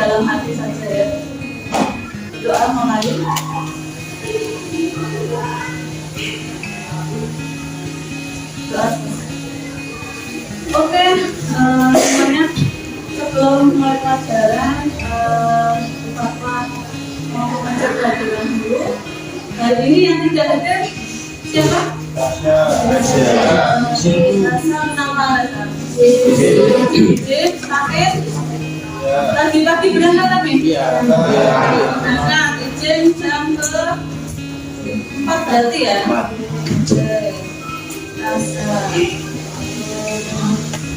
dalam hati saja ya. Doa mulai. Doa selesai. Oke, semuanya sebelum mulai pelajaran, Bapak mau mengajak pelajaran dulu. Hari ini yang tidak hadir siapa? Sakit. Pagi-pagi berangkat tapi? Iya. Nah, izin jam ke-4 berarti ya?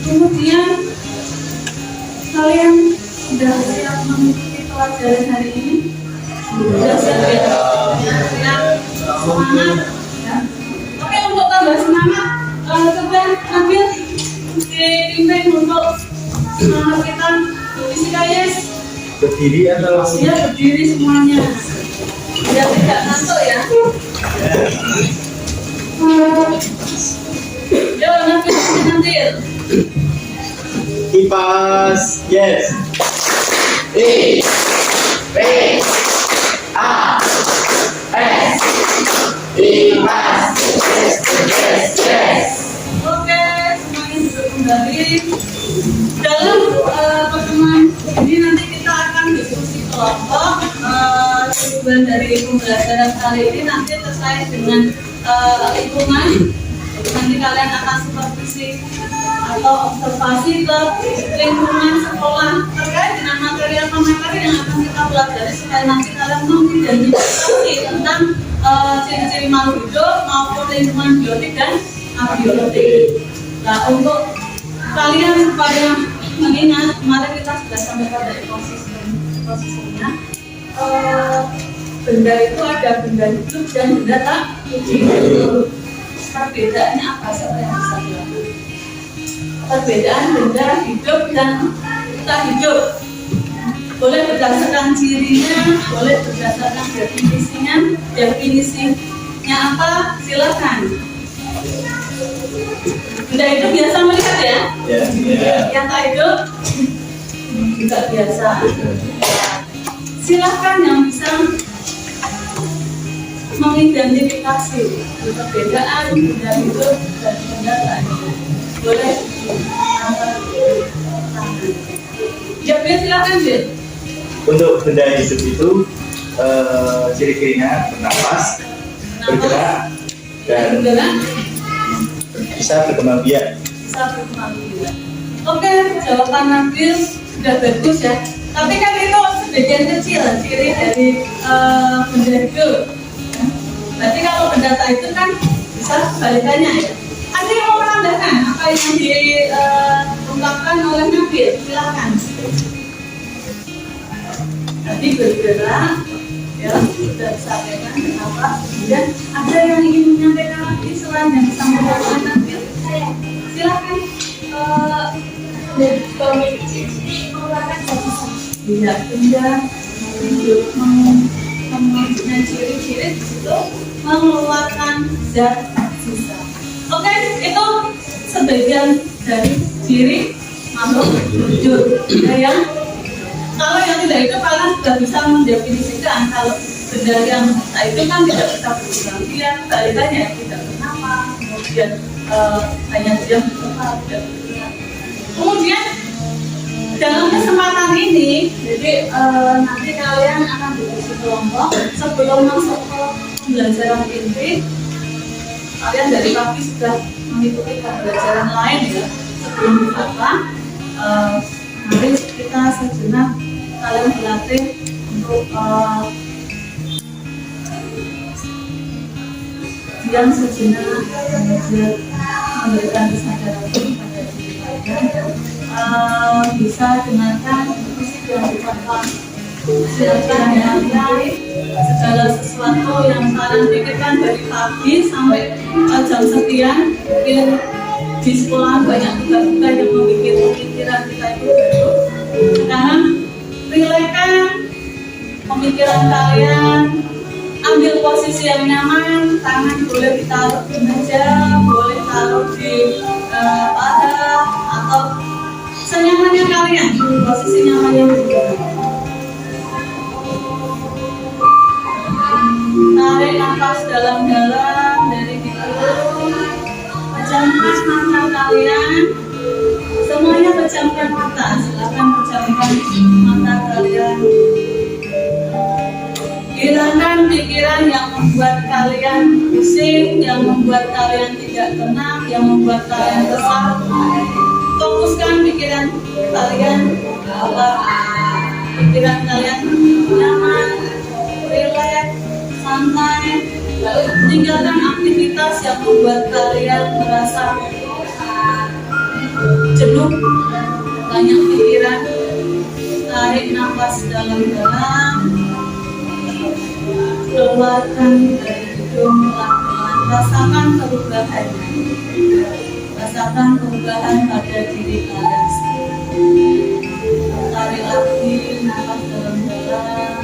Kemudian kalian sudah siap mengikuti pelajaran hari ini? Sudah siap ya? Siap, semangat ya? Oke, untuk tambah semangat, coba Nabil dipimpin untuk semangat kita. Isi KS berdiri atau ya, berdiri semuanya biar tidak ngantuk ya. Yo, nanti kipas, yes. I P A S kipas, yes. Oke, semuanya duduk kembali. Dalam pertemuan ini nanti kita akan diskusi kelompok. Tujuan dari pembelajaran kali ini nanti terkait dengan lingkungan. Nanti kalian akan supervisi atau observasi ke lingkungan sekolah terkait dengan materi yang akan kita pelajari supaya nanti kalian mengidentifikasi tentang ciri-ciri makhluk hidup maupun lingkungan biotik dan abiotik. Nah, untuk kalian supaya mengingat kemarin kita sudah sampaikan dari posisinya, benda itu ada benda hidup dan benda tak hidup. Perbedaannya apa? Siapa yang bisa bilang? Perbedaan benda hidup dan tak hidup boleh berdasarkan cirinya, boleh berdasarkan definisinya apa? Silakan. Benda hidup biasa melihat ya? Yang tak hidup juga biasa. Silakan yang bisa mengidentifikasi perbedaan benda hidup dan benda tak hidup. Boleh angkat tangan. Ya, silakan Jin. Untuk benda hidup itu ciri-cirinya bernapas, bergerak, dan bisa berkembang biak. Oke, jawaban Nabil sudah bagus ya. Tapi kan itu sebagian kecil ciri dari benda hidup. Berarti kalau benda tak itu kan bisa kebalikannya ya. Ada yang mau menambahkan apa yang diungkapkan oleh Nabil? Silakan. Tadi bergerak, ya sudah disampaikan kenapa. Kemudian ada yang ingin menyampaikan lagi selain yang disampaikan oleh Nabil? Silakan. Iya, benda hidup mempunyai ciri-ciri itu mengeluarkan zat sisa. Oke, itu sebagian dari ciri makhluk hidup. Yang kalau yang tidak itu kalian sudah bisa mendefinisikan. Kalau benda yang itu kan tidak bisa berkembang biak, kebalikannya tidak bernafas, kemudian hanya diam di tempat, tidak bergerak. Kemudian dalam kesempatan ini, jadi nanti kalian akan diberi kelompok sebelum masuk ke pembelajaran inti. Kalian dari pagi sudah mengikuti pembelajaran lain ya sebelum dibuka. Mari kita sejenak kalian berlatih untuk diam sejenak belajar memberikan kesadaran pada diri kalian. Bisa dengarkan musik yang dipakai. Silakan dengarkan segala sesuatu yang kalian pikirkan dari pagi sampai jam sekian. Mungkin di sekolah banyak tugas-tugas yang membuat pemikiran kita itu baru. Sekarang relaxkan pemikiran kalian, ambil posisi yang nyaman, tangan boleh ditaruh di meja, boleh taruh di paha atau senyamannya kalian, posisi nyaman yang digunakan. pejamkan mata kalian. Hilangkan pikiran yang membuat kalian pusing, yang membuat kalian tidak tenang, yang membuat kalian resah. Fokuskan pikiran kalian bahwa pikiran kalian nyaman, rileks, santai. Lalu tinggalkan aktivitas yang membuat kalian merasa jenuh, banyak pikiran. Tarik nafas dalam-dalam, keluarkan dari hidung pelan-pelan. Rasakan perubahan, rasakan perubahan pada diri kalian sendiri. Tarik lagi nafas dalam-dalam,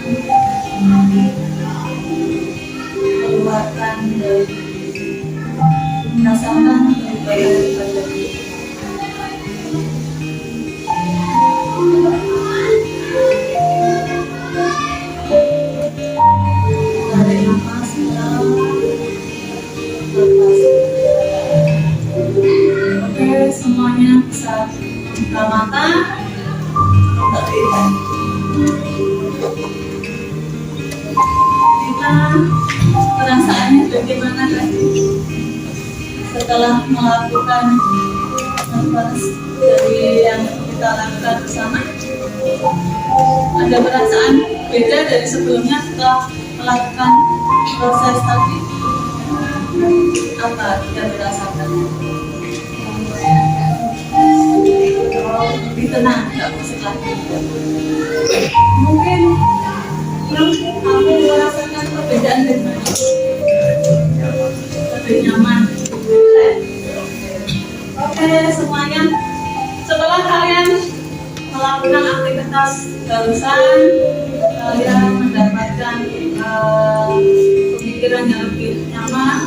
keluarkan dari diri. Rasakan perubahan pada diri. Tarik nafas dalam, lepas. Oke, semuanya bisa buka mata. Kita perasaannya bagaimana tadi setelah melakukan nafas dari yang kita lakukan bersama? Ada perasaan beda dari sebelumnya setelah melakukan proses tadi? Apa yang dirasakan? Lebih tenang, nggak pusing lagi. Mungkin kamu merasakan perbedaan dengan lebih nyaman. Oke, semuanya. Setelah kalian melakukan aktivitas barusan, kalian mendapatkan pemikiran yang lebih nyaman,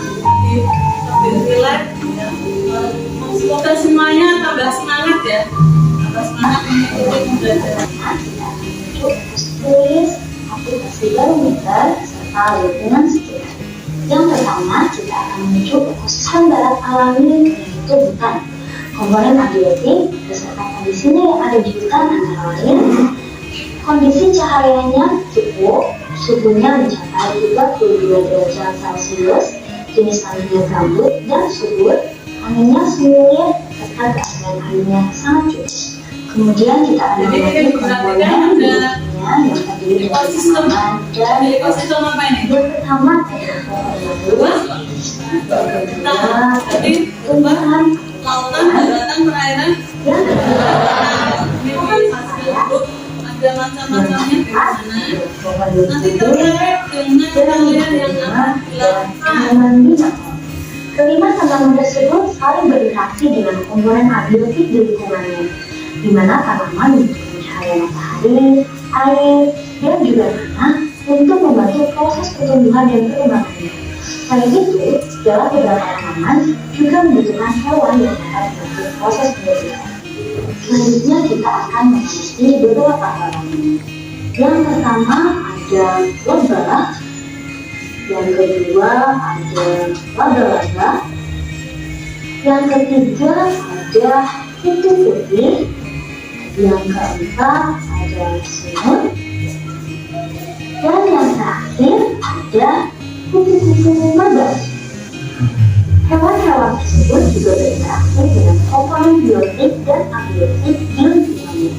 lebih rileks. Semoga semuanya tambah semangat ya, tambah semangat mengikuti pembelajaran. Tulis aplikasi barometer serta lingkungan sekitar. Yang pertama, kita akan menuju kekhususan barat alami, yaitu hutan. Komponen abiotik beserta kondisinya yang ada di hutan antara lain kondisi cahayanya cukup, suhunya mencapai 32 derajat Celcius, jenis tanahnya gambut dan subur, anginnya semilir, serta keaslian airnya sangat cukup. Kemudian kita akan memiliki komponen yang terdiri dari tanaman dan ekosistem apa ini? yang pertama adalah pohon Jadi tumbuhan lautan, daratan, perairan, yang ada macam-macamnya di sana. Nanti kedua terkait dengan kalian yang akan dilakukan. Kelima, tanaman tersebut saling berinteraksi dengan komponen abiotik di lingkungannya, di mana tanaman membutuhkan cahaya matahari, air, dan juga tanah untuk membantu proses pertumbuhan dan perkembangannya. Selain itu, dalam beberapa tanaman juga membutuhkan hewan yang dapat membantu proses penelitian. Selanjutnya kita akan mengamati beberapa hewan. Yang pertama ada lebah, yang kedua ada laba-laba, yang ketiga ada kutu putih, yang keempat ada semut, dan yang terakhir ada kupu-kupu magang. Hewan-hewan tersebut juga berinteraksi dengan komponen biotik dan abiotik di lingkungannya.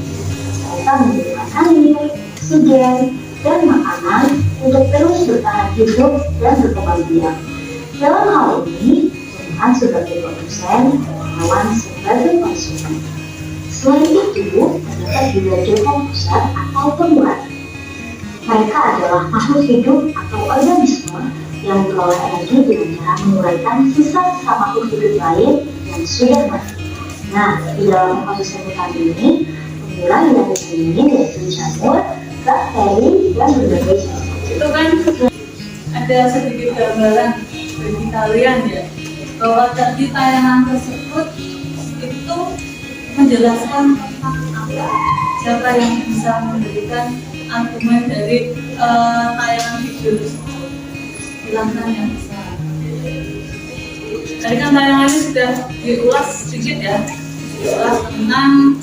Mereka membutuhkan air, oksigen, dan makanan untuk terus bertahan hidup dan berkembang biak. Dalam hal ini, tumbuhan sebagai produsen dan hewan sebagai konsumen. Selain itu, terdapat juga dekomposer atau pembuat. Mereka adalah makhluk hidup atau organisme yang memperoleh energi dengan cara menguraikan sisa-sisa makhluk hidup lain yang sudah mati. Nah, di dalam ekosistem hutan ini, pemula yang ada di sini yaitu jamur, bakteri, dan berbagai jenis. Itu kan ada sedikit gambaran bagi kalian ya, bahwa tadi tayangan tersebut itu menjelaskan tentang apa, siapa yang bisa memberikan argumen dari tayangan video tersebut. Hilangkan yang besar. Tadi kan tayangannya sudah diulas sedikit ya, diulas tentang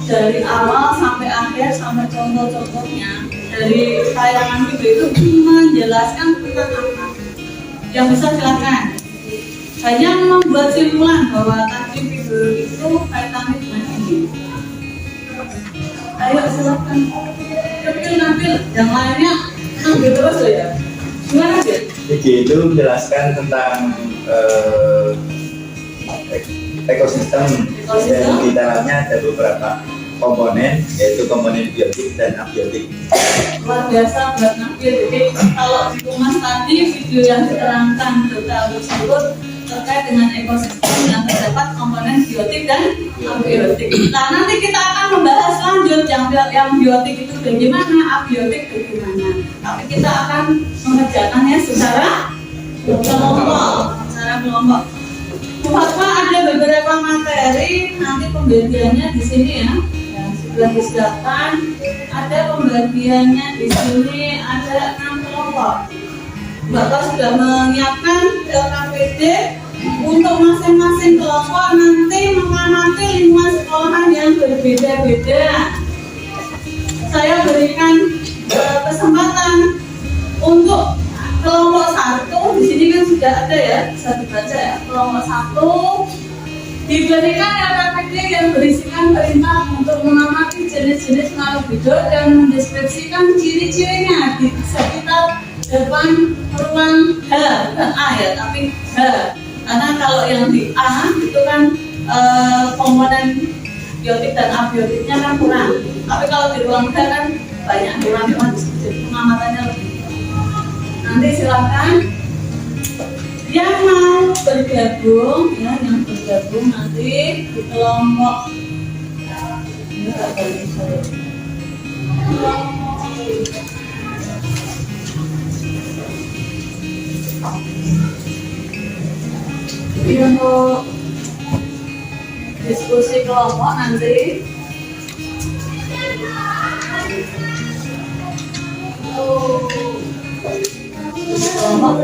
dari awal sampai akhir sampai contoh-contohnya dari tayangan video itu menjelaskan tentang apa yang bisa silakan. Hanya membuat simpulan bahwa tadi video itu kaitannya dengan ini. Ayo silakan. Nampil yang lainnya ambil terus loh ya. Gimana sih? Video itu menjelaskan tentang ekosistem dan di dalamnya ada beberapa komponen, yaitu komponen biotik dan abiotik. Luar biasa buat nampil. Jadi kalau di rumah tadi video yang diterangkan detail tersebut terkait dengan ekosistem yang terdapat komponen biotik dan abiotik. Nah, nanti kita akan membahas lanjut yang biotik itu bagaimana, abiotik bagaimana. Tapi kita akan mengerjakannya secara kelompok. Bapak ada beberapa materi, nanti pembagiannya di sini ya. Yang sudah disediakan, ada pembagiannya di sini, ada 6 kelompok. Bapak sudah menyiapkan LKPD untuk masing-masing kelompok nanti mengamati lingkungan sekolahan yang berbeda-beda. Saya berikan kesempatan untuk kelompok 1 di sini kan sudah ada ya, bisa dibaca ya. Kelompok 1 diberikan LKPD yang berisikan perintah untuk mengamati jenis-jenis makhluk hidup dan mendeskripsikan ciri-cirinya di sekitar depan ruang H, bukan A ya, tapi H. Karena kalau yang di A itu kan komponen biotik dan abiotiknya kan kurang. Tapi kalau di ruang H kan banyak hewan-hewan jadi pengamatannya lebih. Nanti silakan yang mau bergabung ya, yang bergabung nanti di kelompok ini ada jadi untuk diskusi kelompok nanti kelompok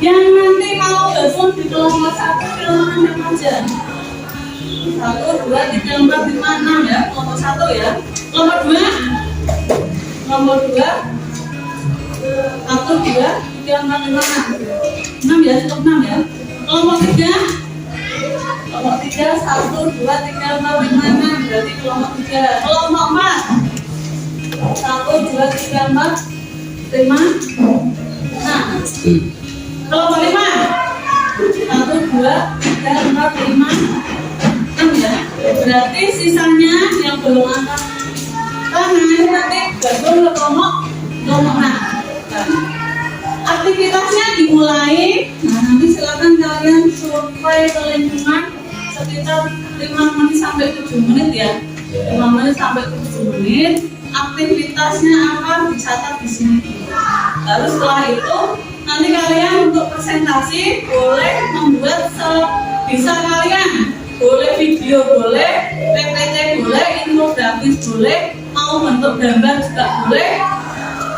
yang nanti mau gabung di kelompok 1 silakan yang aja 1, 2, 3, 4, 5, 6 ya, kelompok 1 ya. Kelompok 2 1, 2, 3, 4, 5, 6 ya, cukup 6 ya. Kelompok 3 1, 2, 3, 4, 5, 6 berarti kelompok 3. Kelompok 4 1, 2, 3, 4, 5. Nah, kelompok 5 1, 2, 3, 4, 5, 6 ya. Berarti sisanya yang belum angkat tangan nanti gabung ke kelompok 6. Aktivitasnya dimulai. Nah, nanti silakan kalian survei ke lingkungan sekitar 5 menit sampai 7 menit ya. 5 menit sampai 7 menit. Aktivitasnya apa dicatat di sini. Lalu setelah itu nanti kalian untuk presentasi boleh membuat sebisa kalian. Boleh video boleh, PPT boleh, infografis boleh, mau bentuk gambar juga boleh.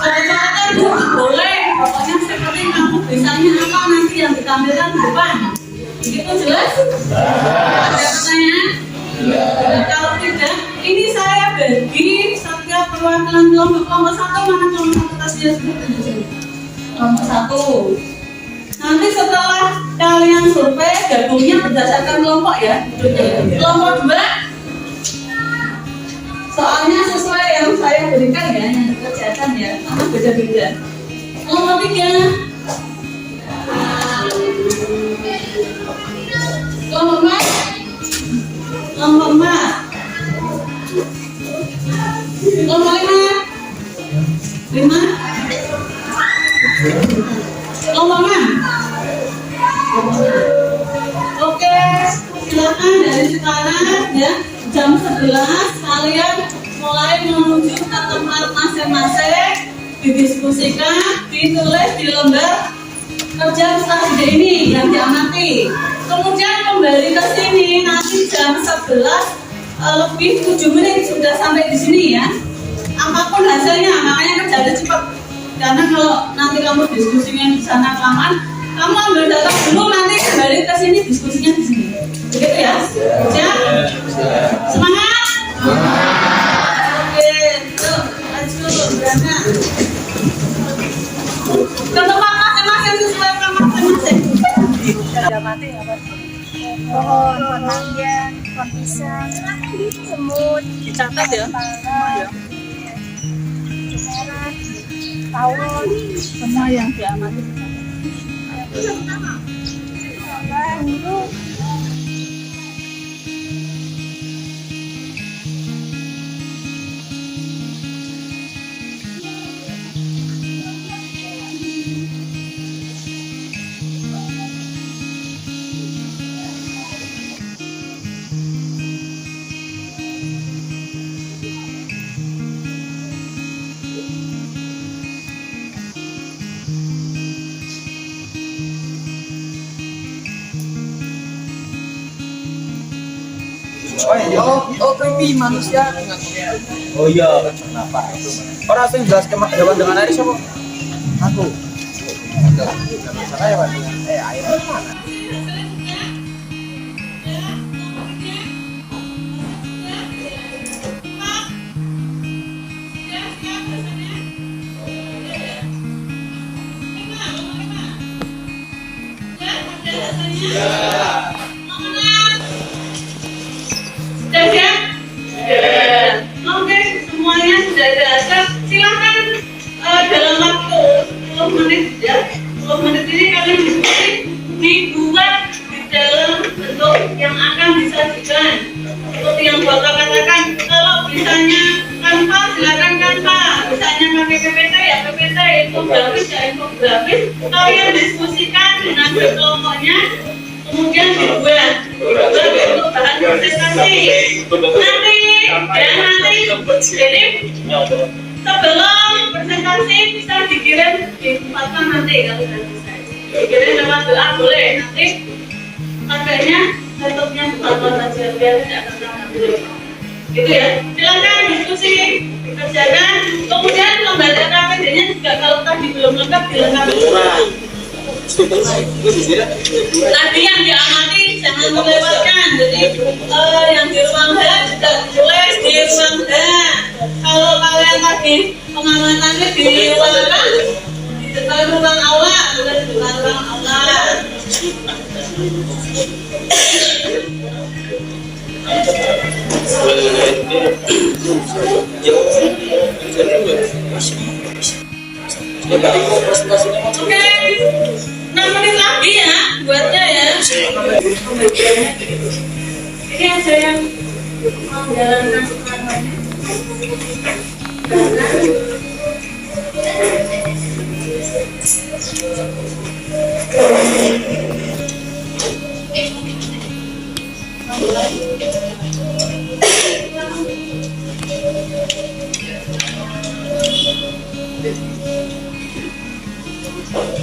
Coret-coretan juga boleh. Pokoknya seperti kamu bisanya apa nanti yang ditampilkan di depan. Begitu jelas? Ada pertanyaan? Kalau tidak, ini saya bagi setiap perwakilan kelompok 1 mana kelompok 1 tasnya sebutkan. Kelompok 1. Nanti setelah kalian survei gabungnya berdasarkan kelompok ya. Kelompok 2 soalnya sesuai yang saya berikan ya, yang dikerjakan ya, karena beda-beda. Kelompok 3 kelompok 4 kelompok 5 kelompok 6. Oke, silakan dari sekarang ya, jam 11 kalian mulai menuju ke tempat masing-masing, didiskusikan, ditulis di lembar kerja strategi ini yang diamati. Kemudian kembali ke sini nanti jam 11 lebih 7 menit sudah sampai di sini ya. Apapun hasilnya, makanya kerja cepat. Karena kalau nanti kamu diskusinya di sana kelamaan, kamu ambil data dulu, nanti kembali ke sini diskusinya di sini. Begitu ya? Siap? Semangat! Oke, yuk, lanjut, berangkat. Ke tempat masing-masing sesuai kamar masing-masing. Udah mati apa? Pohon mangga, pohon pisang, semut, Dicatat ya. merah, tawon, Semua yang diamati. burung. Oh, creepy manusia. Oh iya, kenapa itu? Orang sing jelas hewan dengan air siapa? Aku. Saya Pak. Air mana? Sudah ya? Oke, semuanya sudah ada. Silakan dalam waktu 10 menit ya. 10 menit ini kalian diskusi dibuat di dalam bentuk yang akan disajikan. Seperti yang Bapak katakan, kalau bisanya tanpa silakan tanpa, bisanya pakai PPT ya PPT, infografis ya infografis. Kalian diskusikan dengan kelompoknya. Kemudian dibuat bentuk bahan presentasi. Nanti jadi sebelum presentasi bisa dikirim ditempatkan nanti kalau sudah selesai. Dikirim lewat WA boleh nanti harganya laptopnya bukan saja biar tidak akan gitu ya. Silakan diskusi kerjakan. Kemudian lembaga KPD-nya juga kalau tadi belum lengkap dilengkapi. Tadi yang diamati jangan melewatkan. Jadi yang di ruang H juga tulis di ruang H. Kalau kalian tadi pengamatannya di ruang apa? Di depan ruang aula, tulis di depan ruang aula. Oke, 6 menit lagi ya buatnya ya. Ini ada yang menjalankan semuanya.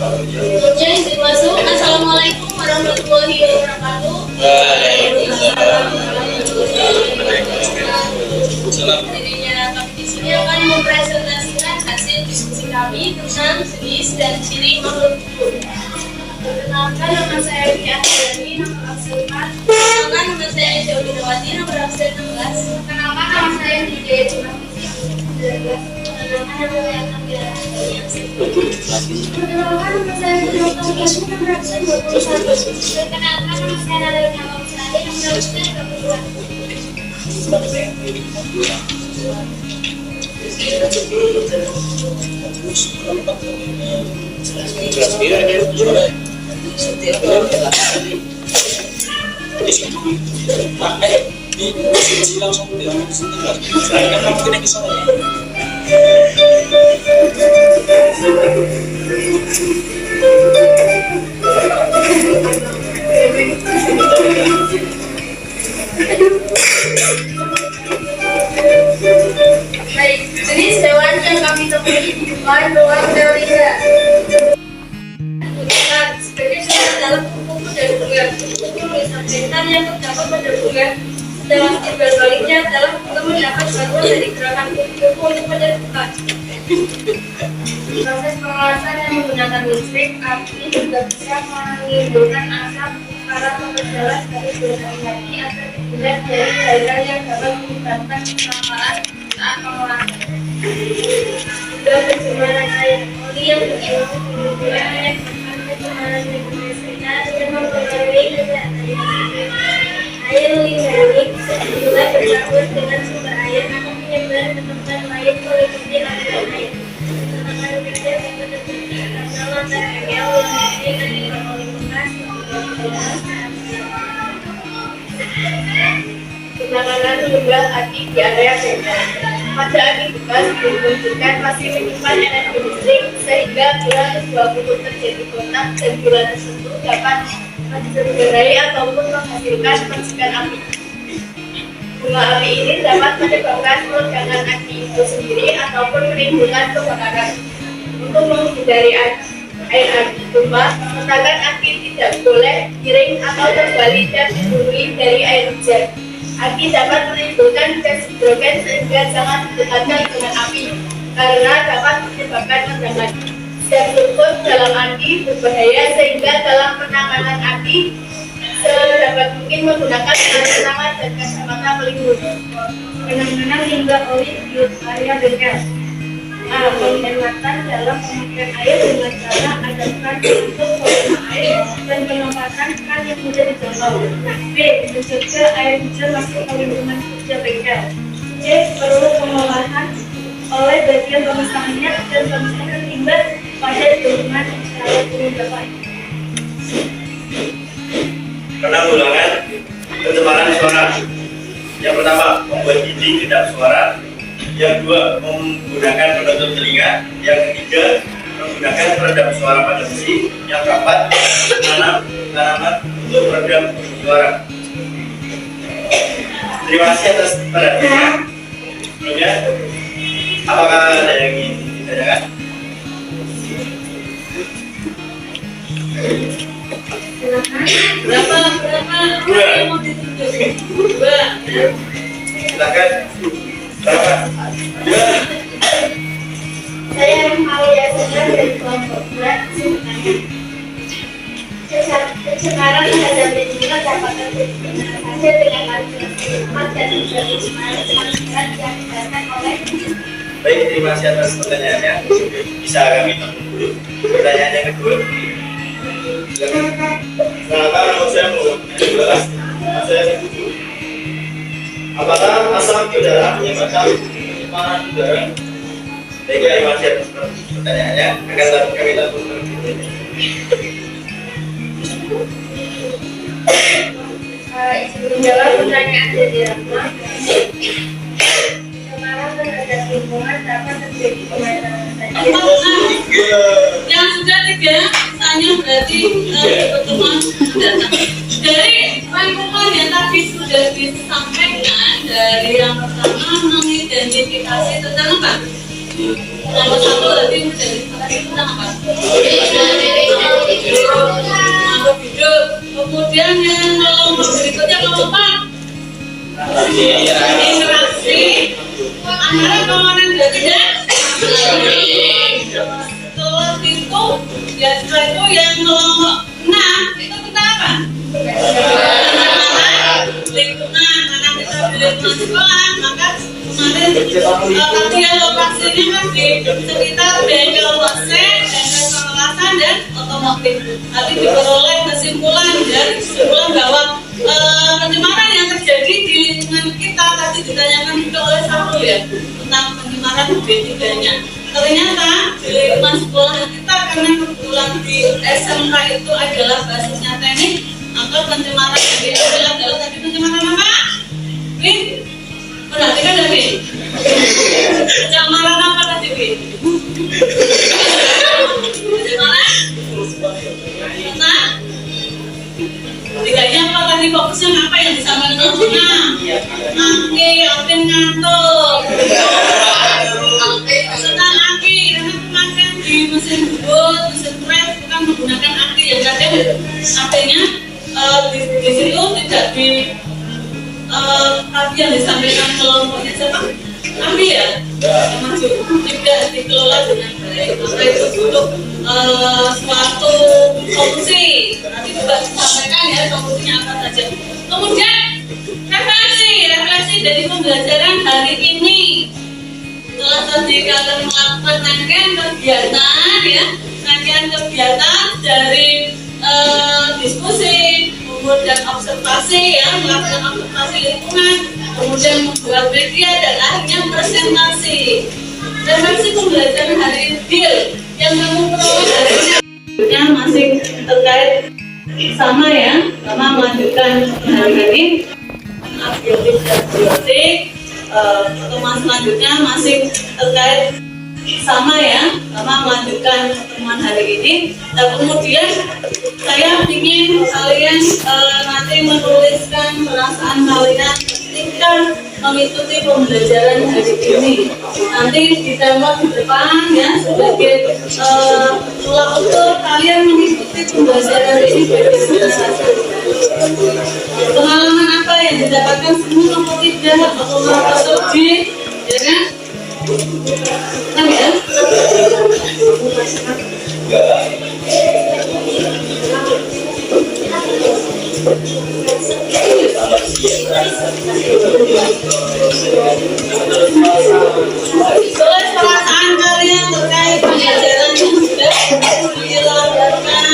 Berikutnya izin masuk. Assalamualaikum warahmatullahi wabarakatuh. Dirinya kami di sini akan mempresentasikan hasil diskusi kami tentang jenis dan ciri makhluk hidup. Perkenalkan, nama saya Ria Asyani, nomor absen 4. Perkenalkan, nama saya Ejau Dinawati, nomor absen 16. Perkenalkan, nama saya Hidayat Cimafisi, 19. Perkenalkan, nama saya Kamila Handani, absen 7. Perkenalkan, nama saya Dr. Yasmin, nomor absen 21. Perkenalkan, nama saya Nalini Awamsari, nomor absen 22. Baik, jenis hewan yang kami temui bukan hewan teorika. Sebagai syarat dalam kupu-kupu dan bulan, tulisan bentan yang terdapat pada bulan dalam timbal baliknya adalah untuk mendapat bantuan dari gerakan kupu-kupu untuk penyerbukan. Proses pengelasan yang menggunakan listrik, api juga bisa menimbulkan asap para pekerja dari berhati-hati agar terhindar dari hal-hal yang dapat menyebabkan kecelakaan saat pengolahan. Juga pencemaran air oli yang berkaitan dengan pencemaran lingkungan sekitar yang mempengaruhi kesehatan air limbah juga bercampur dengan sumber air atau menyebar ke tempat lain meliputi aliran air. Akan kerja dapat terjadi karena lantar yang dengan limbah bekas penanganan limbah aki di area bebas. Pada aki bekas ditunjukkan masih menyimpan energi listrik sehingga bila sesuatu terjadi kontak dan bila tersebut dapat mencederai ataupun menghasilkan percikan api. Bunga api ini dapat menyebabkan peledakan aki itu sendiri ataupun menimbulkan kebakaran. Untuk menghindari air aki tumpah, letakkan aki tidak boleh miring atau terbalik dan didului dari air hujan. Aki dapat menimbulkan gas hidrogen sehingga jangan mendekatkan dengan api karena dapat menyebabkan ledakan. Zat sulfur dalam aki berbahaya sehingga dalam penanganan aki sedapat mungkin menggunakan sarung tangan dan kacamata pelindung. Penanganan limbah oli di area bengkel. Penghematan dalam pemakaian air dengan cara adaptan untuk volume air dan penempatan kan yang mudah dijangkau. B. Mencegah air hujan masuk ke lingkungan kerja bengkel. C. Perlu pengolahan oleh bagian pemisahannya dan pemisahan limbah pada lingkungan secara turun dapat. Penanggulangan pencemaran suara. Yang pertama, membuat dinding tidak suara. Yang kedua, menggunakan penutup telinga. Yang ketiga, menggunakan peredam suara pada besi. Yang keempat, menanam tanaman untuk peredam suara. Terima kasih atas perhatiannya. Sebelumnya, apakah ada yang ingin ditanyakan? Berapa yang mau ditunjuk? 2. Silakan. Berapa? 2. Saya Maria Segar dari kelompok 2. Sekarang terhadap lingkungan dapat terjadi hasil dengan kalkulasi cepat dan menjadi semangat yang didasarkan oleh. Baik, terima kasih atas pertanyaannya. Bisa kami tunggu dulu. Pertanyaan yang kedua. Silakan, saya mau saya setuju. Apakah asam udara menyebabkan pencemaran udara? Baik, terima kasih atas pertanyaannya. Akan kami lakukan berikutnya. Menjawab pertanyaan dari Rahma, pencemaran terhadap lingkungan dapat terjadi kemana saja. Yang sudah 3, tanya berarti pertemuan datang. Dari rangkuman yang tadi sudah disampaikan, dari yang pertama mengidentifikasi tentang apa? Nomor 1 tadi mengidentifikasi tentang apa? Makhluk hidup. Kemudian yang nomor berikutnya nomor 4. Interaksi antara komponen berarti dan setelah itu ya setelah itu yang nomor 6 itu tentang apa? Lingkungan. Karena kita di lingkungan sekolah, maka kemarin tadi yang lokasinya kan di sekitar bengkel WC, bengkel peralatan dan otomotif. Tapi diperoleh kesimpulan bahwa pencemaran yang terjadi di lingkungan kita tadi ditanyakan juga oleh Sahrul ya tentang pencemaran B3-nya. Ternyata di lingkungan sekolah kita karena kebetulan di SMK itu adalah basisnya teknik, maka pencemaran yang adalah tadi pencemaran apa? Win, perhatikan ya Win. Pencemaran apa tadi Win? Pencemaran? Nah, tiganya apa tadi fokusnya apa yang disampaikan Luna? Aki, Alvin ngantuk. Tentang aki, karena pemakaian di mesin bubut, mesin press bukan menggunakan aki yang kadang artinya di situ tidak di tadi yang disampaikan kelompoknya siapa? Tapi ya, maju tidak dikelola dengan baik. Maka itu butuh suatu solusi. Nanti juga disampaikan ya solusinya apa saja. Kemudian refleksi dari pembelajaran hari ini. Setelah tadi kalian melakukan rangkaian kegiatan ya, rangkaian kegiatan dari diskusi, kemudian observasi ya, melakukan observasi lingkungan, kemudian membuat media dan akhirnya presentasi. Refleksi pembelajaran hari ini yang kamu peroleh hari ini masih terkait sama ya, sama melanjutkan hari ini abiotik dan biotik. Pertemuan selanjutnya masih terkait sama ya, sama melanjutkan pertemuan hari ini. Dan kemudian saya ingin kalian nanti menuliskan perasaan kalian ketika mengikuti pembelajaran hari ini. Nanti ditembak di depan ya sebagai tolak ukur kalian mengikuti pembelajaran ini bagaimana. Pengalaman apa yang didapatkan semua atau tidak, atau di ya kan? Nah, ya. Tulis perasaan kalian terkait pembelajaran yang sudah dilakukan.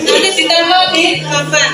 Nanti ditambah di papan.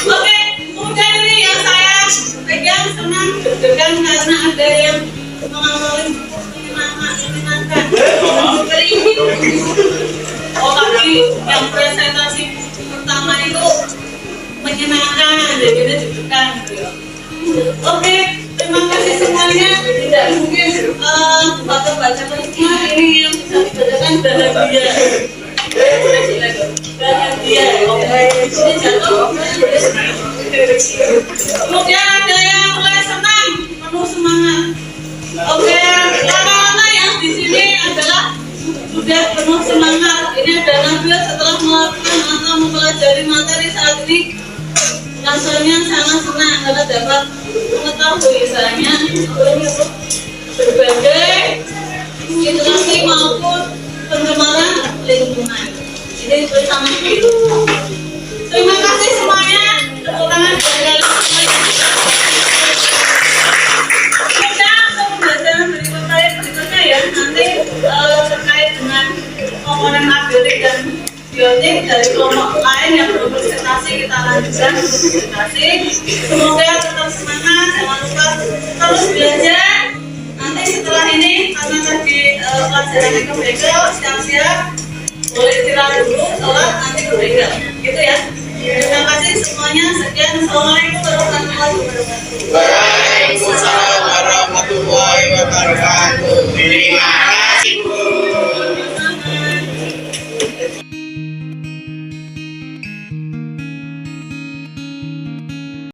Oke, kemudian ini yang saya pegang senang deg-degan karena ada yang mengalami menyenangkan. Oh tadi yang presentasi pertama itu menyenangkan, jadi deg-degan. Oke, terima kasih semuanya. Tidak mungkin baca semua ini yang bisa dibacakan bahagia. Bahagia, oke. Ini jatuh. Kemudian ada yang mulai senang, penuh semangat. Oke, lama-lama yang di sini adalah sudah penuh semangat. Ini ada Nabil setelah melakukan atau mempelajari materi saat ini. Rasanya sangat senang karena dapat mengetahui misalnya berbagai interaksi maupun pencemaran lingkungan. Ini bersama itu. Terima kasih semuanya. Tepuk tangan dari kita pembelajaran berikutnya ya. Nanti terkait dengan komponen abiotik dan biotik dari kelompok lain yang belum presentasi kita lanjutkan presentasi. Semoga tetap semangat, jangan lupa terus belajar. Nanti setelah ini karena tadi pelajaran ke bengkel siap-siap boleh istirahat dulu, sholat nanti ke bengkel gitu ya. Terima kasih semuanya. Sekian. Assalamualaikum warahmatullahi wabarakatuh. Waalaikumsalam warahmatullahi wabarakatuh. Terima